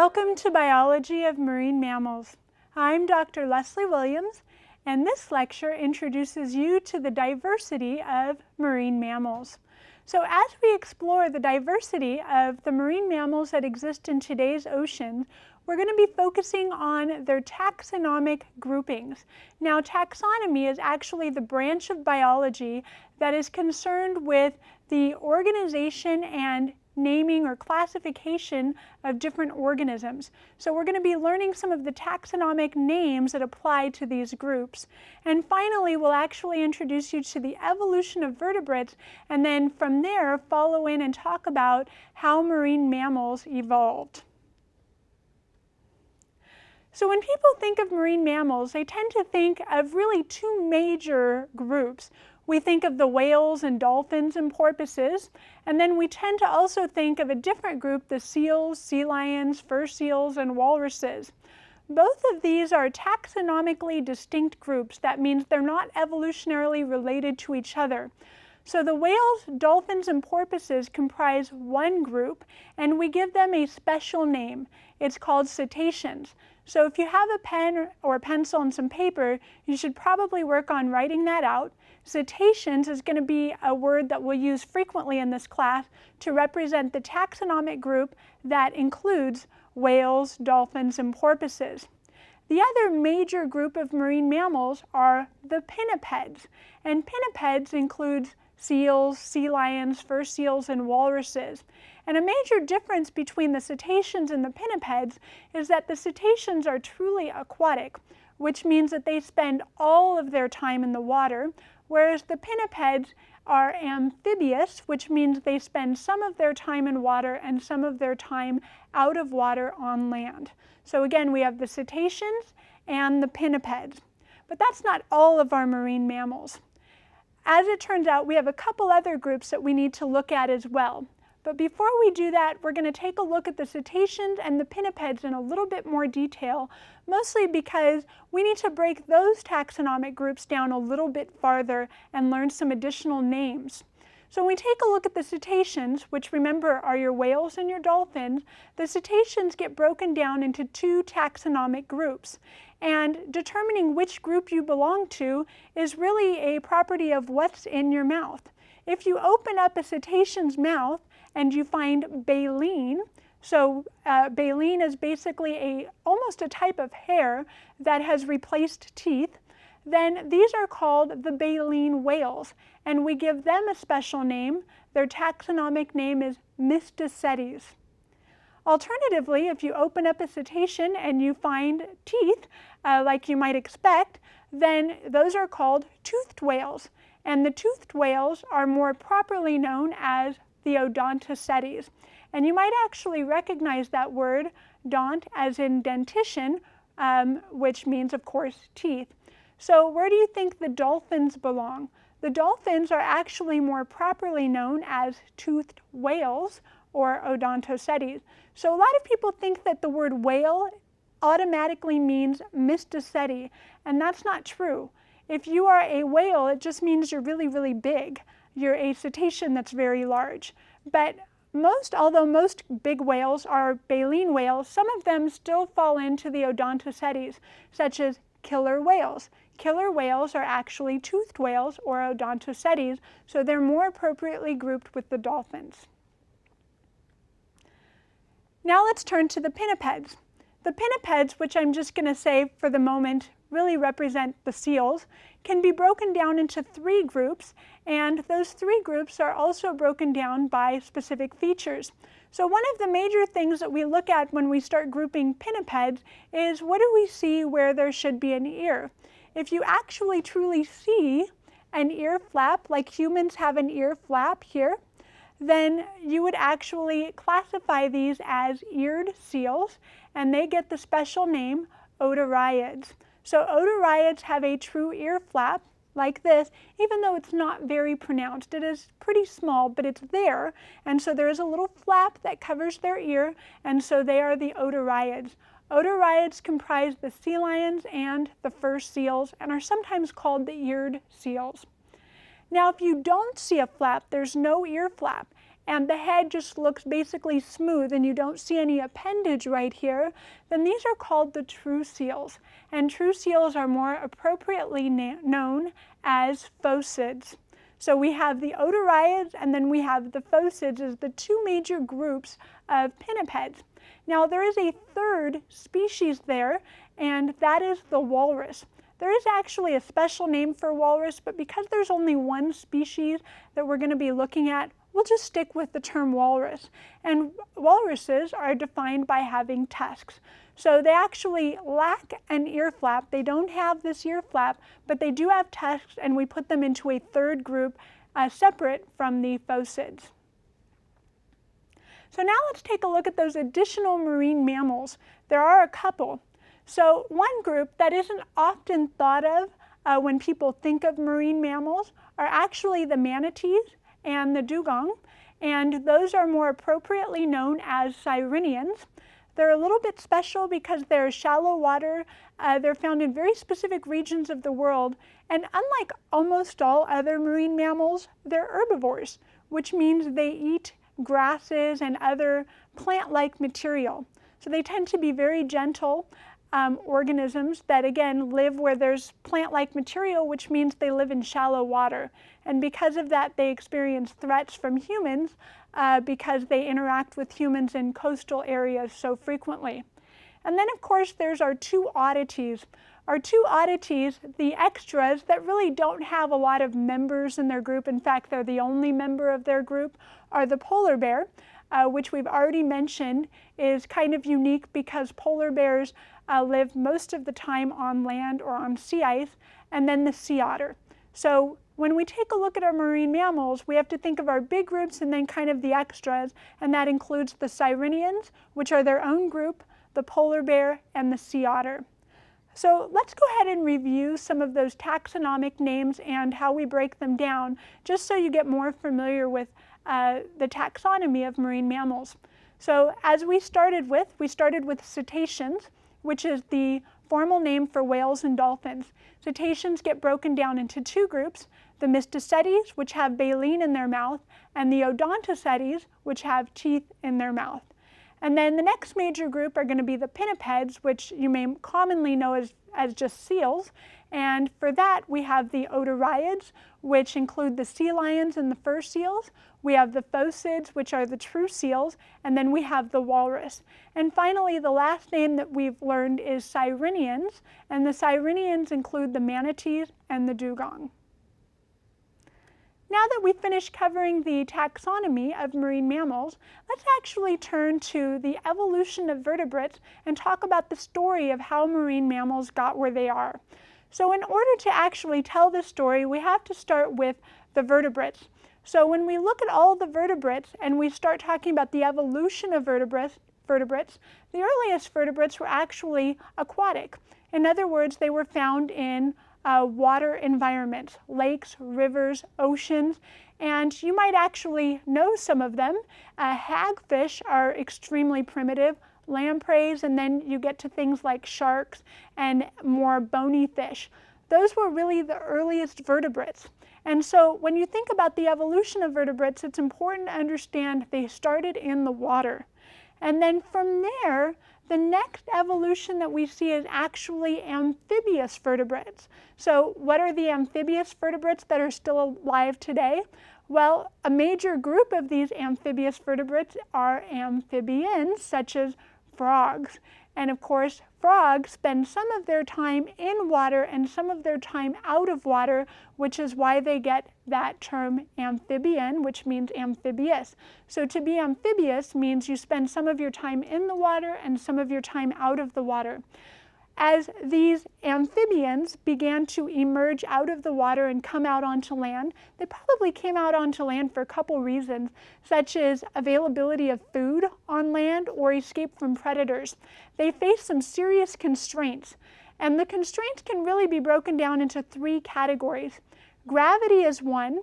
Welcome to Biology of Marine Mammals. I'm Dr. Leslie Williams, and this lecture introduces you to the diversity of marine mammals. So as we explore the diversity of the marine mammals that exist in today's ocean, we're going to be focusing on their taxonomic groupings. Now, taxonomy is actually the branch of biology that is concerned with the organization and naming or classification of different organisms. So we're going to be learning some of the taxonomic names that apply to these groups. And finally, we'll actually introduce you to the evolution of vertebrates, and then from there follow in and talk about how marine mammals evolved. So when people think of marine mammals, they tend to think of really two major groups. We think of the whales and dolphins and porpoises, and then we tend to also think of a different group, the seals, sea lions, fur seals, and walruses. Both of these are taxonomically distinct groups. That means they're not evolutionarily related to each other. So the whales, dolphins, and porpoises comprise one group, and we give them a special name. It's called cetaceans. So if you have a pen or pencil and some paper, you should probably work on writing that out. Cetaceans is going to be a word that we'll use frequently in this class to represent the taxonomic group that includes whales, dolphins, and porpoises. The other major group of marine mammals are the pinnipeds, and pinnipeds includes seals, sea lions, fur seals, and walruses. And a major difference between the cetaceans and the pinnipeds is that the cetaceans are truly aquatic, which means that they spend all of their time in the water, whereas the pinnipeds are amphibious, which means they spend some of their time in water and some of their time out of water on land. So again, we have the cetaceans and the pinnipeds. But that's not all of our marine mammals. As it turns out, we have a couple other groups that we need to look at as well. But before we do that, we're going to take a look at the cetaceans and the pinnipeds in a little bit more detail, mostly because we need to break those taxonomic groups down a little bit farther and learn some additional names. So when we take a look at the cetaceans, which remember are your whales and your dolphins, the cetaceans get broken down into two taxonomic groups. And determining which group you belong to is really a property of what's in your mouth. If you open up a cetacean's mouth and you find baleen, so baleen is basically almost a type of hair that has replaced teeth, then these are called the baleen whales, and we give them a special name. Their taxonomic name is Mysticetes. Alternatively, if you open up a cetacean and you find teeth, like you might expect, then those are called toothed whales, and the toothed whales are more properly known as the Odontocetes. And you might actually recognize that word, dont, as in dentition, which means, of course, teeth. So where do you think the dolphins belong? The dolphins are actually more properly known as toothed whales, or Odontocetes. So a lot of people think that the word whale automatically means Mysticeti, and that's not true. If you are a whale, it just means you're really, really big. You're a cetacean that's very large. But although most big whales are baleen whales, some of them still fall into the Odontocetes, such as killer whales. Killer whales are actually toothed whales, or Odontocetes, so they're more appropriately grouped with the dolphins. Now let's turn to the pinnipeds. The pinnipeds, which I'm just going to say for the moment really represent the seals, can be broken down into three groups, and those three groups are also broken down by specific features. So one of the major things that we look at when we start grouping pinnipeds is, what do we see where there should be an ear? If you actually truly see an ear flap, like humans have an ear flap here, then you would actually classify these as eared seals, and they get the special name Otariids. So Otariids have a true ear flap like this, even though it's not very pronounced. It is pretty small, but it's there, and so there is a little flap that covers their ear, and so they are the Otariids. Otariids comprise the sea lions and the fur seals, and are sometimes called the eared seals. Now, if you don't see a flap, there's no ear flap, and the head just looks basically smooth and you don't see any appendage right here, then these are called the true seals. And true seals are more appropriately known as phocids. So we have the otariids and then we have the phocids as the two major groups of pinnipeds. Now there is a third species there, and that is the walrus. There is actually a special name for walrus, but because there's only one species that we're going to be looking at, we'll just stick with the term walrus. And walruses are defined by having tusks. So they actually lack an ear flap. They don't have this ear flap, but they do have tusks, and we put them into a third group separate from the phocids. So now let's take a look at those additional marine mammals. There are a couple. So one group that isn't often thought of when people think of marine mammals are actually the manatees and the dugong, and those are more appropriately known as sirenians. They're a little bit special because they're shallow water. They're found in very specific regions of the world, and unlike almost all other marine mammals, they're herbivores, which means they eat grasses and other plant-like material. So they tend to be very gentle organisms that, again, live where there's plant-like material, which means they live in shallow water. And because of that, they experience threats from humans because they interact with humans in coastal areas so frequently. And then, of course, there's our two oddities. Our two oddities, the extras that really don't have a lot of members in their group, in fact, they're the only member of their group, are the polar bear, which we've already mentioned is kind of unique because polar bears live most of the time on land or on sea ice, and then the sea otter. So when we take a look at our marine mammals, we have to think of our big groups and then kind of the extras, and that includes the sirenians, which are their own group, the polar bear, and the sea otter. So let's go ahead and review some of those taxonomic names and how we break them down, just so you get more familiar with the taxonomy of marine mammals. So as we started with cetaceans, which is the formal name for whales and dolphins. Cetaceans get broken down into two groups, the mysticetes, which have baleen in their mouth, and the odontocetes, which have teeth in their mouth. And then the next major group are going to be the pinnipeds, which you may commonly know as just seals. And for that, we have the otariids, which include the sea lions and the fur seals. We have the phocids, which are the true seals, and then we have the walrus. And finally, the last name that we've learned is sirenians, and the sirenians include the manatees and the dugong. Now that we've finished covering the taxonomy of marine mammals, let's actually turn to the evolution of vertebrates and talk about the story of how marine mammals got where they are. So in order to actually tell this story, we have to start with the vertebrates. So when we look at all the vertebrates and we start talking about the evolution of vertebrates, the earliest vertebrates were actually aquatic. In other words, they were found in water environments, lakes, rivers, oceans, and you might actually know some of them. Hagfish are extremely primitive, lampreys, and then you get to things like sharks and more bony fish. Those were really the earliest vertebrates. And so when you think about the evolution of vertebrates, it's important to understand they started in the water. And then from there, the next evolution that we see is actually amphibious vertebrates. So what are the amphibious vertebrates that are still alive today? Well, a major group of these amphibious vertebrates are amphibians, such as frogs. And of course, frogs spend some of their time in water and some of their time out of water, which is why they get that term amphibian, which means amphibious. So to be amphibious means you spend some of your time in the water and some of your time out of the water. As these amphibians began to emerge out of the water and come out onto land, they probably came out onto land for a couple reasons, such as availability of food on land or escape from predators. They faced some serious constraints, and the constraints can really be broken down into three categories. Gravity is one,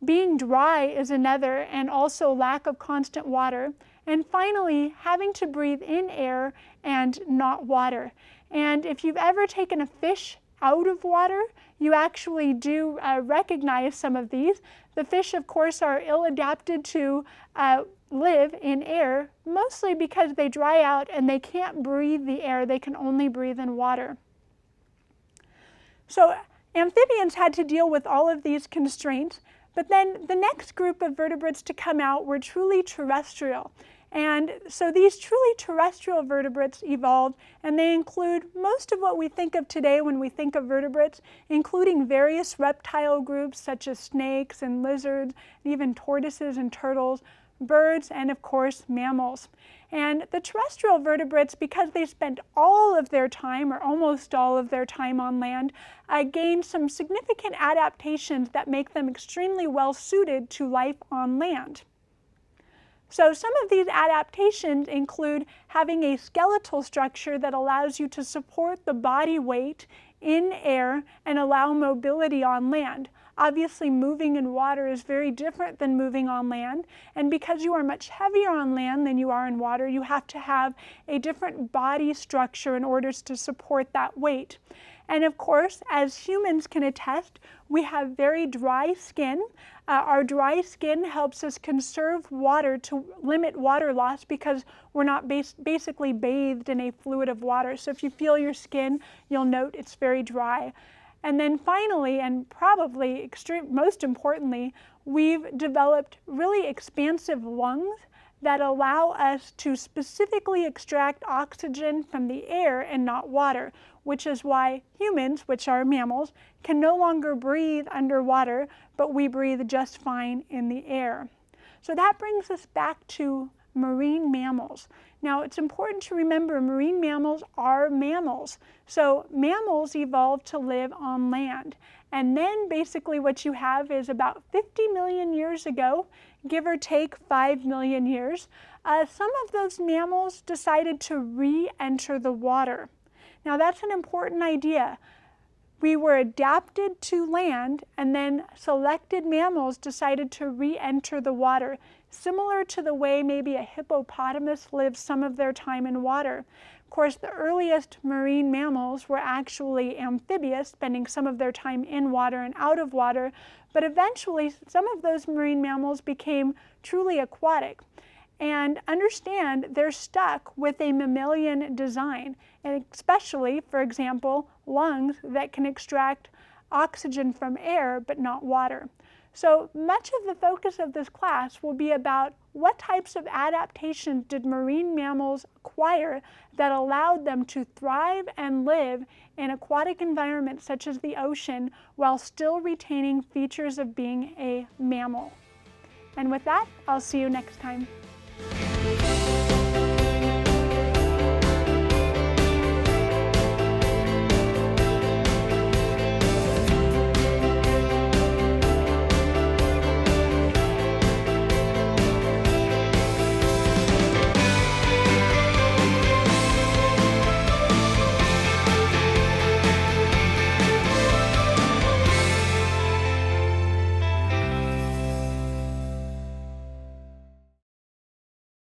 being dry is another, and also lack of constant water, and finally, having to breathe in air and not water. And if you've ever taken a fish out of water, you actually do recognize some of these. The fish, of course, are ill-adapted to live in air, mostly because they dry out and they can't breathe the air. They can only breathe in water. So amphibians had to deal with all of these constraints, but then the next group of vertebrates to come out were truly terrestrial. And so these truly terrestrial vertebrates evolved, and they include most of what we think of today when we think of vertebrates, including various reptile groups such as snakes and lizards, and even tortoises and turtles, birds, and of course mammals. And the terrestrial vertebrates, because they spent all of their time, or almost all of their time on land, gained some significant adaptations that make them extremely well suited to life on land. So some of these adaptations include having a skeletal structure that allows you to support the body weight in air and allow mobility on land. Obviously, moving in water is very different than moving on land, and because you are much heavier on land than you are in water, you have to have a different body structure in order to support that weight. And of course, as humans can attest, we have very dry skin. Our dry skin helps us conserve water to limit water loss because we're not basically bathed in a fluid of water. So if you feel your skin, you'll note it's very dry. And then finally, and probably most importantly, we've developed really expansive lungs that allow us to specifically extract oxygen from the air and not water, which is why humans, which are mammals, can no longer breathe underwater, but we breathe just fine in the air. So that brings us back to marine mammals. Now, it's important to remember marine mammals are mammals. So mammals evolved to live on land. And then basically what you have is about 50 million years ago, give or take 5 million years, some of those mammals decided to re-enter the water. Now that's an important idea. We were adapted to land, and then selected mammals decided to re-enter the water, similar to the way maybe a hippopotamus lives some of their time in water. Of course, the earliest marine mammals were actually amphibious, spending some of their time in water and out of water, but eventually some of those marine mammals became truly aquatic. And understand they're stuck with a mammalian design, and especially, for example, lungs that can extract oxygen from air but not water. So much of the focus of this class will be about what types of adaptations did marine mammals acquire that allowed them to thrive and live in aquatic environments such as the ocean while still retaining features of being a mammal. And with that, I'll see you next time.